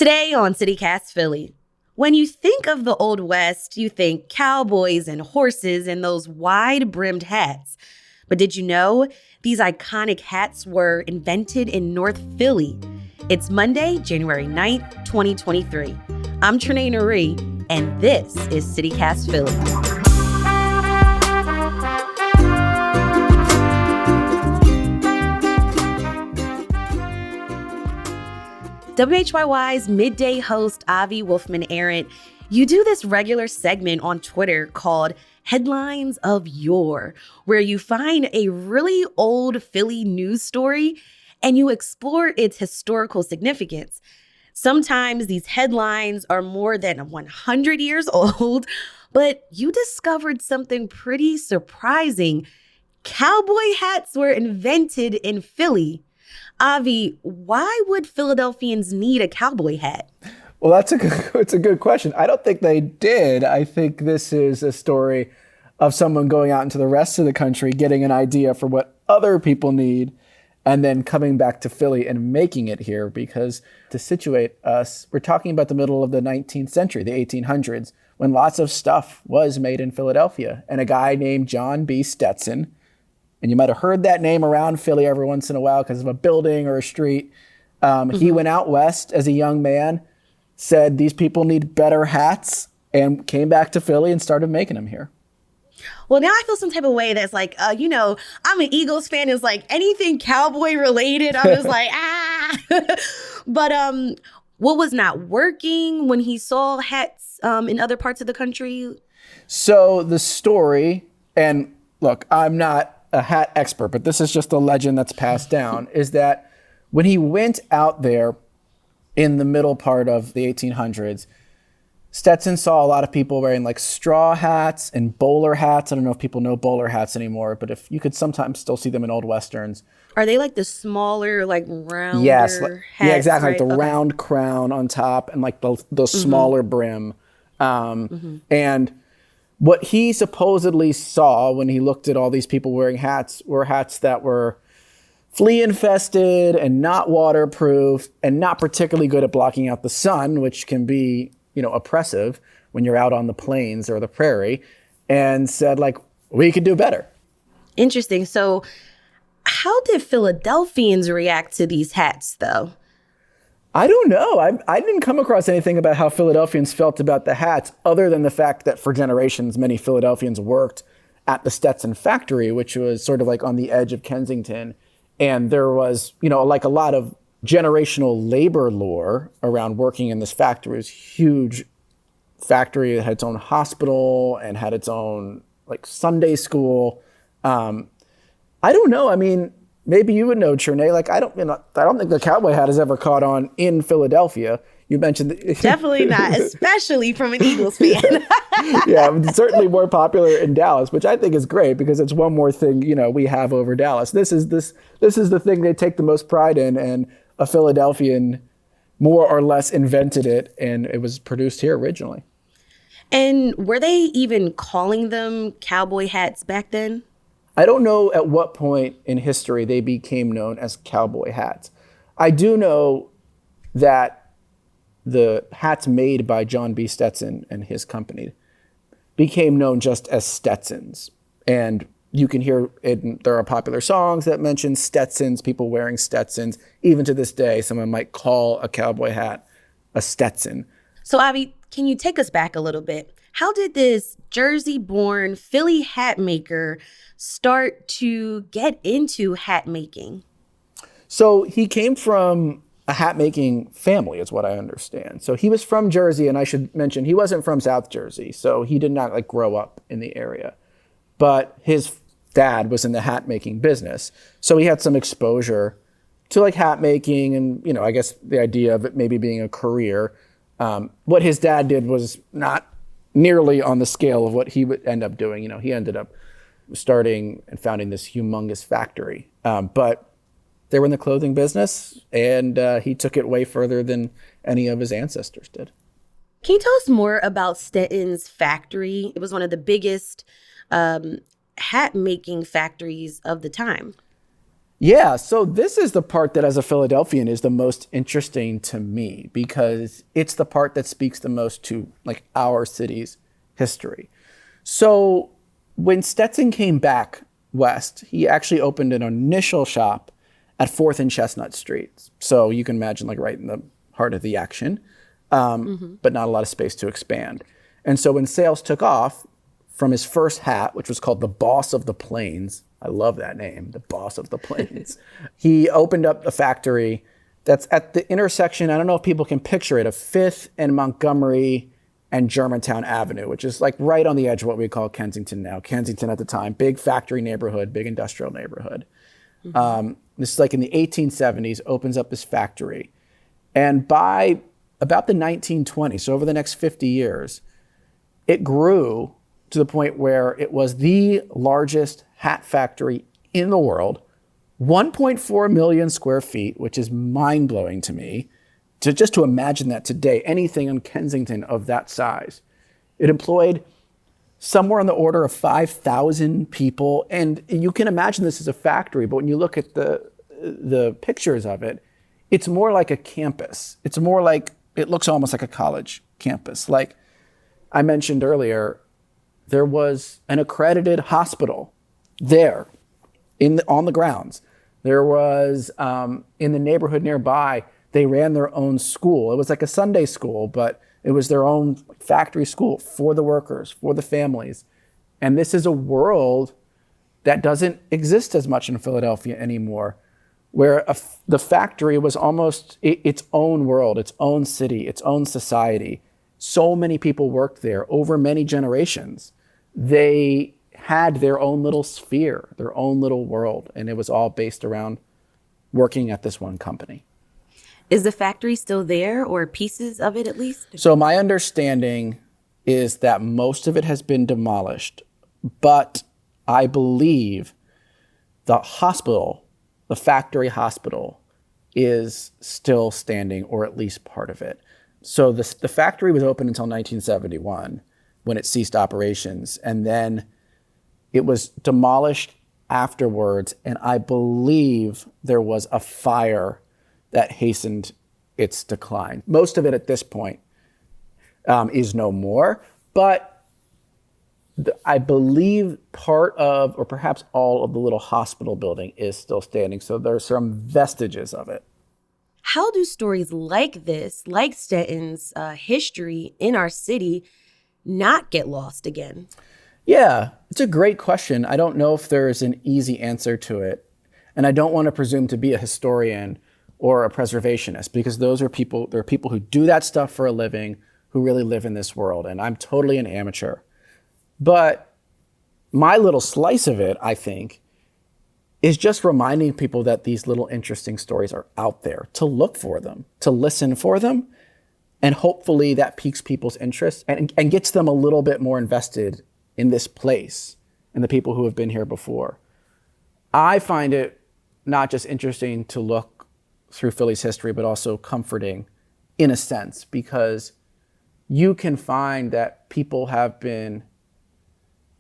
Today on CityCast Philly, when you think of the Old West, you think cowboys and horses and those wide-brimmed hats. But did you know these iconic hats were invented in North Philly? It's Monday, January 9th, 2023. I'm Trinae Nuri, and this is CityCast Philly. WHYY's midday host, Avi Wolfman-Arent, you do this regular segment on Twitter called Headlines of Yore, where you find a really old Philly news story and you explore its historical significance. Sometimes these headlines are more than 100 years old, but you discovered something pretty surprising. Cowboy hats were invented in Philly. Avi, why would Philadelphians need a cowboy hat? Well, it's a good question. I don't think they did. I think this is a story of someone going out into the rest of the country, getting an idea for what other people need, and then coming back to Philly and making it here. Because to situate us, we're talking about the middle of the 19th century, the 1800s, when lots of stuff was made in Philadelphia. And a guy named John B. Stetson, and you might have heard that name around Philly every once in a while because of a building or a street. He went out west as a young man, said these people need better hats, and came back to Philly and started making them here. Well, now I feel some type of way that's like, I'm an Eagles fan. It's like anything cowboy related. I'm just like, But what was not working when he saw hats in other parts of the country? So the story, and look, I'm not a hat expert, but this is just a legend that's passed down, is that when he went out there in the middle part of the 1800s, Stetson saw a lot of people wearing like straw hats and bowler hats. I don't know if people know bowler hats anymore, but if you could sometimes still see them in old Westerns. Are they like the smaller, like rounder hats? Yeah, exactly. right? Like the round crown on top and like the smaller brim. And what he supposedly saw when he looked at all these people wearing hats were hats that were flea infested and not waterproof and not particularly good at blocking out the sun, which can be, oppressive when you're out on the plains or the prairie, and said, like, we could do better. Interesting. So how did Philadelphians react to these hats, though? I don't know. I didn't come across anything about how Philadelphians felt about the hats, other than the fact that for generations, many Philadelphians worked at the Stetson factory, which was sort of like on the edge of Kensington. And there was, like a lot of generational labor lore around working in this factory. It was a huge factory. It had its own hospital and had its own like Sunday school. I don't know. I mean, maybe you would know, Trinae. Like, I don't think the cowboy hat has ever caught on in Philadelphia. You mentioned definitely not, especially from an Eagles fan. Yeah, it's certainly more popular in Dallas, which I think is great because it's one more thing we have over Dallas. This is the thing they take the most pride in, and a Philadelphian more or less invented it, and it was produced here originally. And were they even calling them cowboy hats back then? I don't know at what point in history they became known as cowboy hats. I do know that the hats made by John B. Stetson and his company became known just as Stetsons. And you can hear it, there are popular songs that mention Stetsons, people wearing Stetsons. Even to this day, someone might call a cowboy hat a Stetson. So, Avi, can you take us back a little bit? How did this Jersey-born Philly hat maker start to get into hat making? So he came from a hat making family, is what I understand. So he was from Jersey, and I should mention he wasn't from South Jersey, so he did not grow up in the area. But his dad was in the hat making business, so he had some exposure to hat making, and I guess the idea of it maybe being a career. What his dad did was not nearly on the scale of what he would end up doing. He ended up starting and founding this humongous factory. But they were in the clothing business, and he took it way further than any of his ancestors did. Can you tell us more about Stetson's factory? It was one of the biggest hat-making factories of the time. Yeah, so this is the part that as a Philadelphian is the most interesting to me because it's the part that speaks the most to like our city's history. So when Stetson came back west, he actually opened an initial shop at 4th and Chestnut Streets. So you can imagine like right in the heart of the action, but not a lot of space to expand. And so when sales took off from his first hat, which was called the Boss of the Plains, I love that name, the Boss of the Plains. He opened up a factory that's at the intersection, I don't know if people can picture it, of 5th and Montgomery and Germantown Avenue, which is like right on the edge of what we call Kensington now. Kensington at the time, big factory neighborhood, big industrial neighborhood. This is like in the 1870s, opens up this factory. And by about the 1920s, so over the next 50 years, it grew to the point where it was the largest hat factory in the world, 1.4 million square feet, which is mind-blowing to me, just to imagine that today, anything in Kensington of that size. It employed somewhere on the order of 5,000 people, and you can imagine this as a factory, but when you look at the pictures of it, it's more like a campus. It's more like, it looks almost like a college campus. Like I mentioned earlier, there was an accredited hospital there on the grounds. There was, in the neighborhood nearby, they ran their own school. It was like a Sunday school, but it was their own factory school for the workers, for the families. And this is a world that doesn't exist as much in Philadelphia anymore, where the factory was almost its own world, its own city, its own society. So many people worked there over many generations. They had their own little sphere, their own little world, and it was all based around working at this one company. Is the factory still there, or pieces of it at least? So my understanding is that most of it has been demolished, but I believe the hospital, the factory hospital, is still standing, or at least part of it. So the factory was open until 1971 when it ceased operations, and then it was demolished afterwards, and I believe there was a fire that hastened its decline. Most of it at this point is no more, but I believe part of, or perhaps all of the little hospital building is still standing, so there's some vestiges of it. How do stories like this, like Stanton's history in our city, not get lost again? Yeah, it's a great question. I don't know if there's an easy answer to it. And I don't want to presume to be a historian or a preservationist, because there are people who do that stuff for a living, who really live in this world. And I'm totally an amateur. But my little slice of it, I think, is just reminding people that these little interesting stories are out there, to look for them, to listen for them. And hopefully that piques people's interest and gets them a little bit more invested in this place and the people who have been here before. I find it not just interesting to look through Philly's history, but also comforting in a sense, because you can find that people have been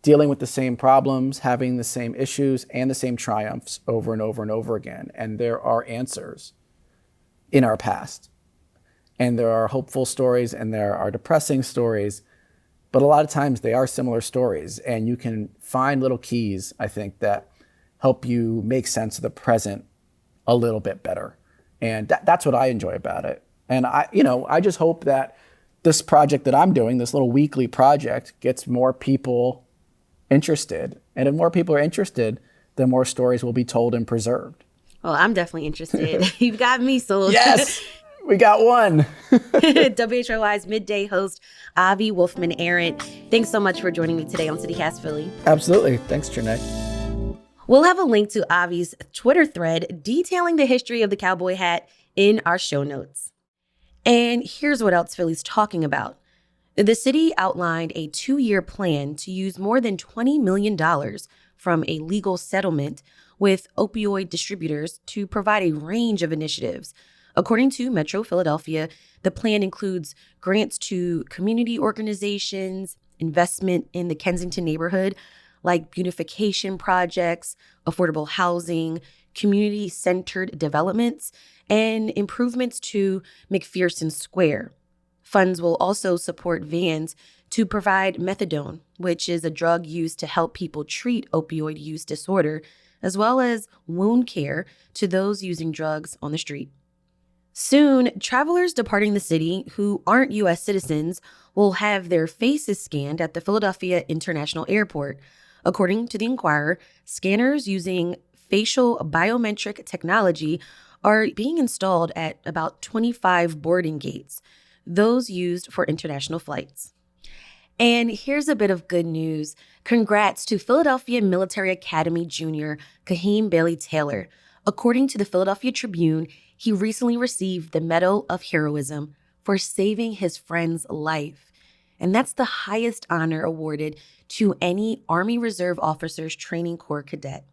dealing with the same problems, having the same issues and the same triumphs over and over and over again. And there are answers in our past. And there are hopeful stories and there are depressing stories, but a lot of times they are similar stories, and you can find little keys, I think, that help you make sense of the present a little bit better. And that's what I enjoy about it. And I just hope that this project that I'm doing, this little weekly project, gets more people interested. And if more people are interested, then more stories will be told and preserved. Well, I'm definitely interested. You've got me sold. Yes. We got one. WHYY's midday host, Avi Wolfman-Arent. Thanks so much for joining me today on CityCast Philly. Absolutely. Thanks, Trinae. We'll have a link to Avi's Twitter thread detailing the history of the cowboy hat in our show notes. And here's what else Philly's talking about. The city outlined a 2-year plan to use more than $20 million from a legal settlement with opioid distributors to provide a range of initiatives. According to Metro Philadelphia, the plan includes grants to community organizations, investment in the Kensington neighborhood, like beautification projects, affordable housing, community-centered developments, and improvements to McPherson Square. Funds will also support vans to provide methadone, which is a drug used to help people treat opioid use disorder, as well as wound care to those using drugs on the street. Soon, travelers departing the city who aren't U.S. citizens will have their faces scanned at the Philadelphia International Airport. According to the Inquirer, scanners using facial biometric technology are being installed at about 25 boarding gates, those used for international flights. And here's a bit of good news. Congrats to Philadelphia Military Academy junior Kaheem Bailey Taylor. According to the Philadelphia Tribune, he recently received the Medal of Heroism for saving his friend's life. And that's the highest honor awarded to any Army Reserve Officers Training Corps cadet.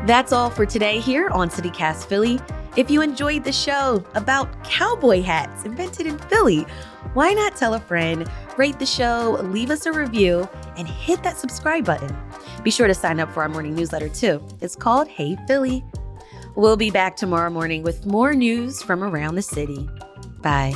That's all for today here on CityCast Philly. If you enjoyed the show about cowboy hats invented in Philly, why not tell a friend, rate the show, leave us a review, and hit that subscribe button. Be sure to sign up for our morning newsletter too. It's called Hey Philly. We'll be back tomorrow morning with more news from around the city. Bye.